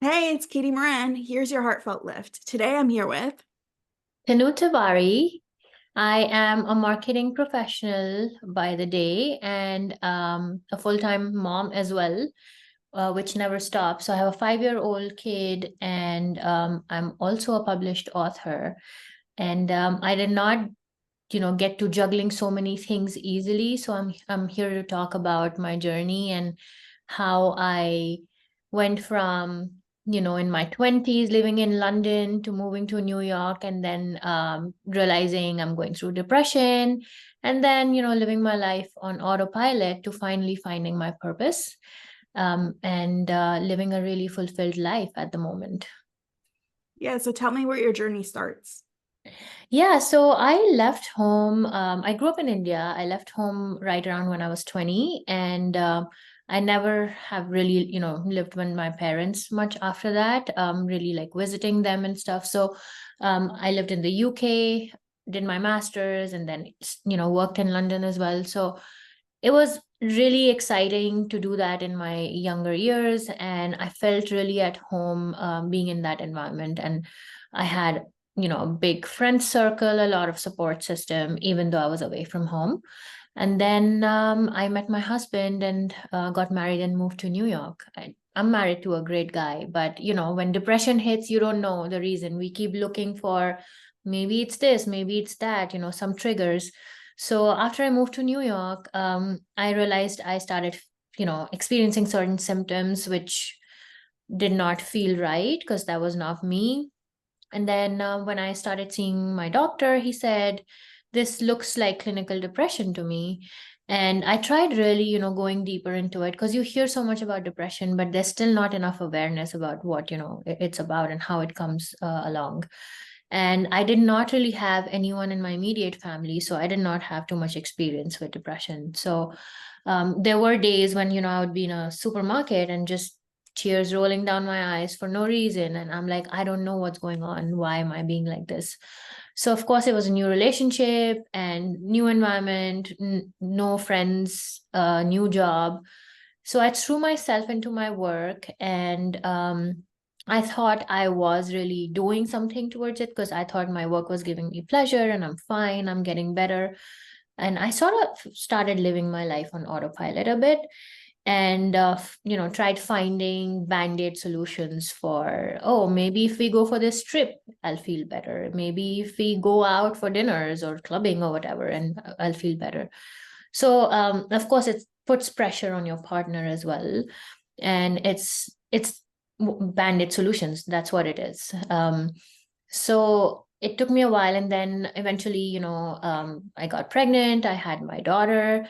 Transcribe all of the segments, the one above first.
Hey, it's Katie Moran. Here's your heartfelt lift. Today I'm here with. Tanu Tiwari. I am a marketing professional by the day and a full-time mom as well, which never stops. So I have a 5-year-old kid, and I'm also a published author. And I did not, get to juggling so many things easily. So I'm here to talk about my journey and how I went from, in my 20s living in London to moving to New York, and then realizing I'm going through depression, and then, living my life on autopilot to finally finding my purpose, and living a really fulfilled life at the moment. Yeah, so tell me where your journey starts. Yeah, so I left home. I grew up in India. I left home right around when I was 20, and I never have really, lived with my parents much after that, really like visiting them and stuff. So I lived in the UK, did my master's, and then, worked in London as well. So it was really exciting to do that in my younger years, and I felt really at home being in that environment. And I had, a big friend circle, a lot of support system, even though I was away from home. And then I met my husband and got married and moved to New York. I'm married to a great guy, but when depression hits, you don't know the reason. We keep looking for maybe it's this, maybe it's that, some triggers. So after I moved to New York, I realized I started, experiencing certain symptoms which did not feel right because that was not me. And then when I started seeing my doctor, he said, this looks like clinical depression to me. And I tried really, going deeper into it because you hear so much about depression, but there's still not enough awareness about what, it's about and how it comes along. And I did not really have anyone in my immediate family, so I did not have too much experience with depression. So there were days when, I would be in a supermarket and just tears rolling down my eyes for no reason. And I'm like, I don't know what's going on. Why am I being like this? So, of course, it was a new relationship and new environment, no friends, new job. So I threw myself into my work, and I thought I was really doing something towards it because I thought my work was giving me pleasure and I'm fine, I'm getting better. And I sort of started living my life on autopilot a bit, and tried finding band-aid solutions for, oh, maybe if we go for this trip, I'll feel better. Maybe if we go out for dinners or clubbing or whatever, and I'll feel better. So of course it puts pressure on your partner as well, and it's band-aid solutions, that's what it is. So it took me a while, and then eventually, I got pregnant, I had my daughter,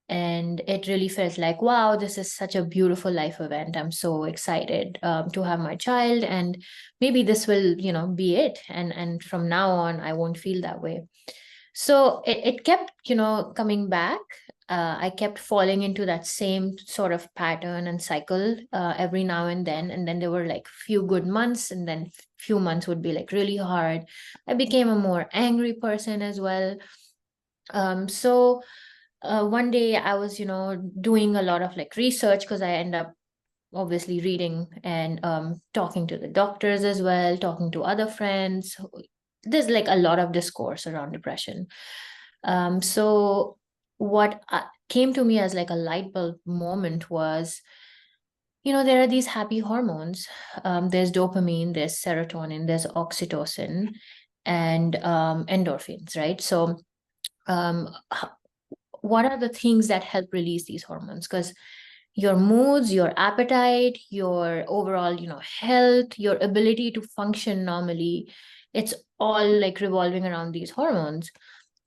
and it really felt like, wow, this is such a beautiful life event. I'm so excited to have my child, and maybe this will, be it. And from now on, I won't feel that way. So it kept, coming back. I kept falling into that same sort of pattern and cycle every now and then. And then there were like few good months, and then few months would be like really hard. I became a more angry person as well. So one day I was, doing a lot of like research because I end up obviously reading and talking to the doctors as well, talking to other friends. There's like a lot of discourse around depression. So what came to me as like a light bulb moment was, there are these happy hormones. There's dopamine, there's serotonin, there's oxytocin, and endorphins, right? So um, what are the things that help release these hormones? Because your moods, your appetite, your overall, health, your ability to function normally, it's all like revolving around these hormones.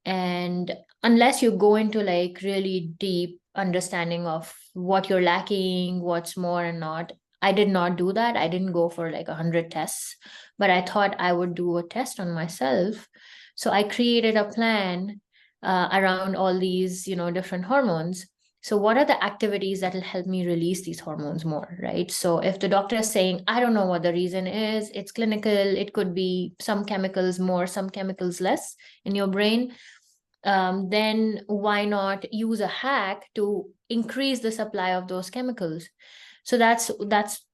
And unless you go into like really deep understanding of what you're lacking, what's more and not, I did not do that. I didn't go for like 100 tests, but I thought I would do a test on myself. So I created a plan around all these, different hormones. So what are the activities that will help me release these hormones more, right? So if the doctor is saying, I don't know what the reason is, it's clinical, it could be some chemicals more, some chemicals less in your brain, then why not use a hack to increase the supply of those chemicals? So that's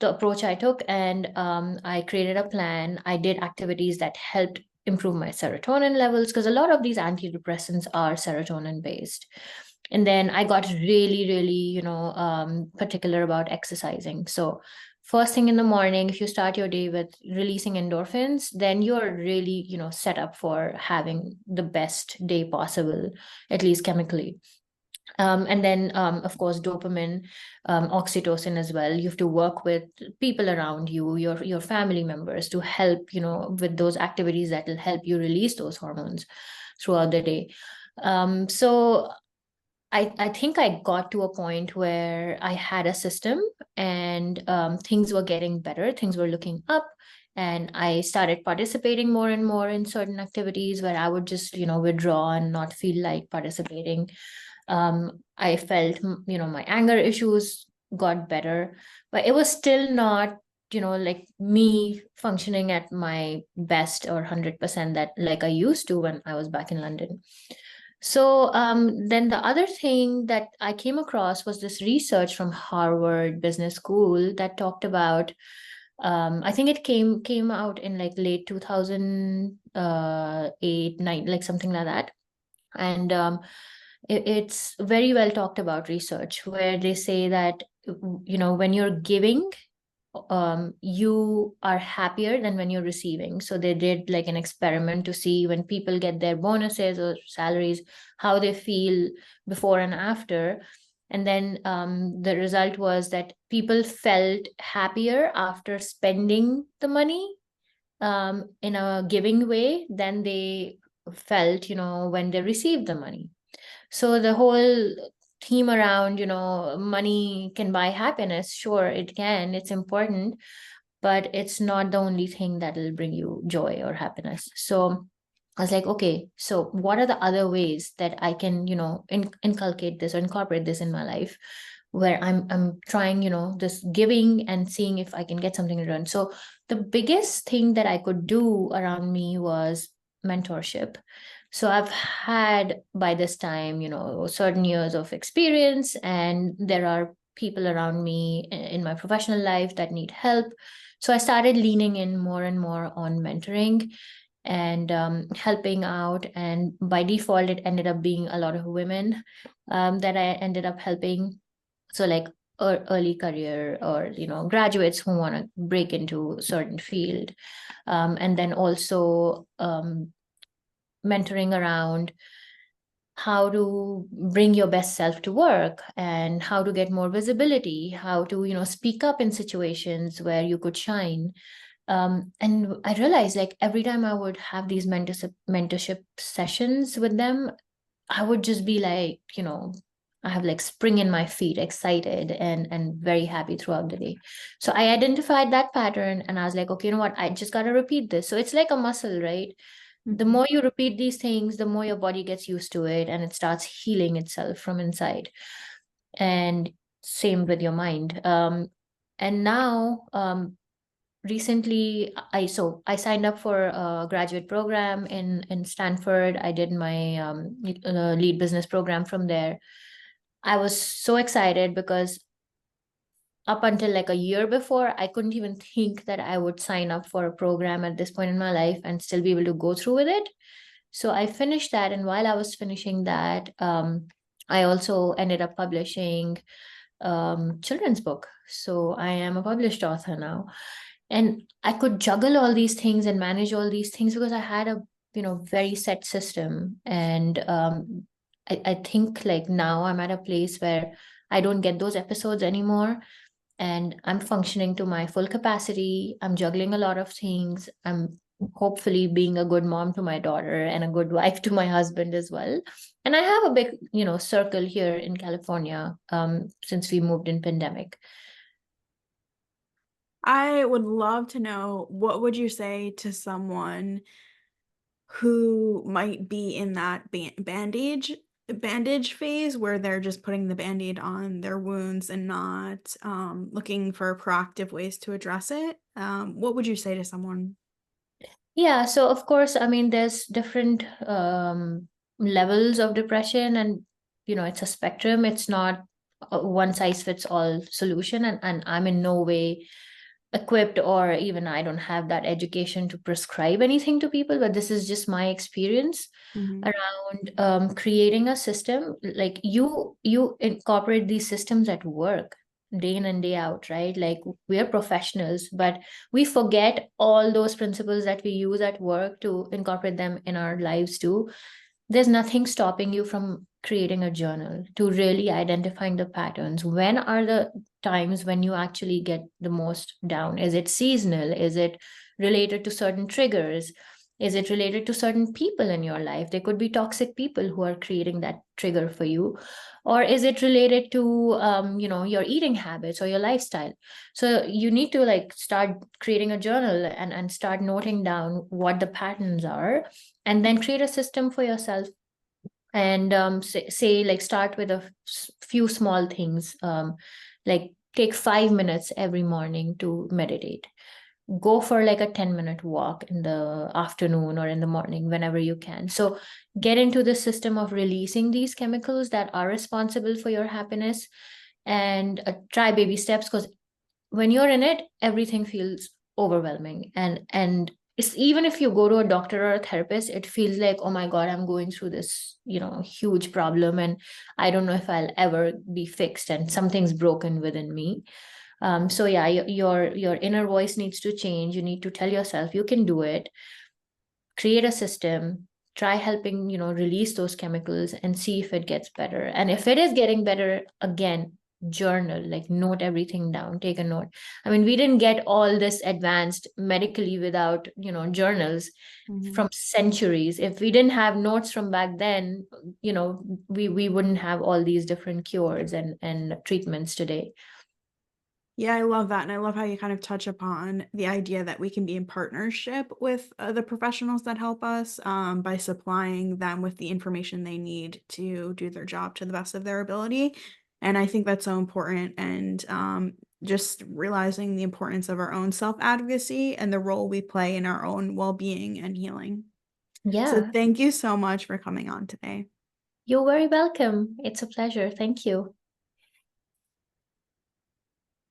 the approach I took, and I created a plan. I did activities that helped improve my serotonin levels, because a lot of these antidepressants are serotonin based. And then I got really, really, particular about exercising. So first thing in the morning, if you start your day with releasing endorphins, then you're really, set up for having the best day possible, at least chemically. And then, of course, dopamine, oxytocin as well. You have to work with people around you, your family members, to help, with those activities that will help you release those hormones throughout the day. So I think I got to a point where I had a system, and things were getting better, things were looking up. And I started participating more and more in certain activities where I would just, withdraw and not feel like participating. I felt, my anger issues got better, but it was still not, like me functioning at my best or 100% that like I used to when I was back in London. So then the other thing that I came across was this research from Harvard Business School that talked about, I think it came out in like late 2008, 9, like something like that. And it's very well talked about research where they say that, when you're giving, you are happier than when you're receiving. So they did like an experiment to see when people get their bonuses or salaries, how they feel before and after. And then the result was that people felt happier after spending the money in a giving way than they felt, when they received the money. So the whole theme around, money can buy happiness, sure, it can, it's important, but it's not the only thing that will bring you joy or happiness. So I was like, okay, so what are the other ways that I can, inculcate this or incorporate this in my life, where I'm trying, this giving and seeing if I can get something in return. So the biggest thing that I could do around me was mentorship. So I've had by this time, certain years of experience, and there are people around me in my professional life that need help. So I started leaning in more and more on mentoring and helping out. And by default, it ended up being a lot of women that I ended up helping. So like early career, or graduates who want to break into certain field, and then also mentoring around how to bring your best self to work, and how to get more visibility, how to speak up in situations where you could shine. And I realized, like, every time I would have these mentorship sessions with them, I would just be like, I have like spring in my feet, excited and very happy throughout the day. So I identified that pattern, and I was like, okay, you know what? I just got to repeat this. So it's like a muscle, right? The Mhm. more you repeat these things, the more your body gets used to it, and it starts healing itself from inside. And same with your mind. And now, recently, I signed up for a graduate program in Stanford. I did my lead business program from there. I was so excited because up until like a year before, I couldn't even think that I would sign up for a program at this point in my life and still be able to go through with it. So I finished that, and while I was finishing that, I also ended up publishing children's book. So I am a published author now, and I could juggle all these things and manage all these things because I had a very set system. And I think like now I'm at a place where I don't get those episodes anymore, and I'm functioning to my full capacity. I'm juggling a lot of things. I'm hopefully being a good mom to my daughter and a good wife to my husband as well. And I have a big, circle here in California, since we moved in pandemic. I would love to know, what would you say to someone who might be in that bandage phase where they're just putting the band-aid on their wounds and not looking for proactive ways to address it? What would you say to someone? Yeah, so of course, I mean, there's different levels of depression, and it's a spectrum. It's not a one size fits all solution, and I'm in no way equipped, or even I don't have that education to prescribe anything to people, but this is just my experience Mhm. around creating a system. Like you incorporate these systems at work day in and day out, right? Like we are professionals, but we forget all those principles that we use at work to incorporate them in our lives too. There's nothing stopping you from creating a journal to really identifying the patterns. When are the times when you actually get the most down? Is it seasonal? Is it related to certain triggers? Is it related to certain people in your life? There could be toxic people who are creating that trigger for you. Or is it related to your eating habits or your lifestyle? So you need to like start creating a journal and start noting down what the patterns are, and then create a system for yourself. And say like start with a few small things, like take 5 minutes every morning to meditate. Go for like a 10-minute walk in the afternoon or in the morning whenever you can. So get into the system of releasing these chemicals that are responsible for your happiness, and try baby steps, because when you're in it, everything feels overwhelming. And it's, even if you go to a doctor or a therapist, it feels like, oh my God, I'm going through this, huge problem, and I don't know if I'll ever be fixed, and something's broken within me. So yeah, your inner voice needs to change. You need to tell yourself you can do it. Create a system, try helping, release those chemicals and see if it gets better. And if it is getting better, again, journal, like note everything down, take a note. I mean, we didn't get all this advanced medically without, journals Mhm. from centuries. If we didn't have notes from back then, we wouldn't have all these different cures and treatments today. Yeah, I love that. And I love how you kind of touch upon the idea that we can be in partnership with the professionals that help us by supplying them with the information they need to do their job to the best of their ability. And I think that's so important. And just realizing the importance of our own self advocacy and the role we play in our own well being and healing. So, Yeah, thank you so much for coming on today. you're very welcome. It's a pleasure. Thank you.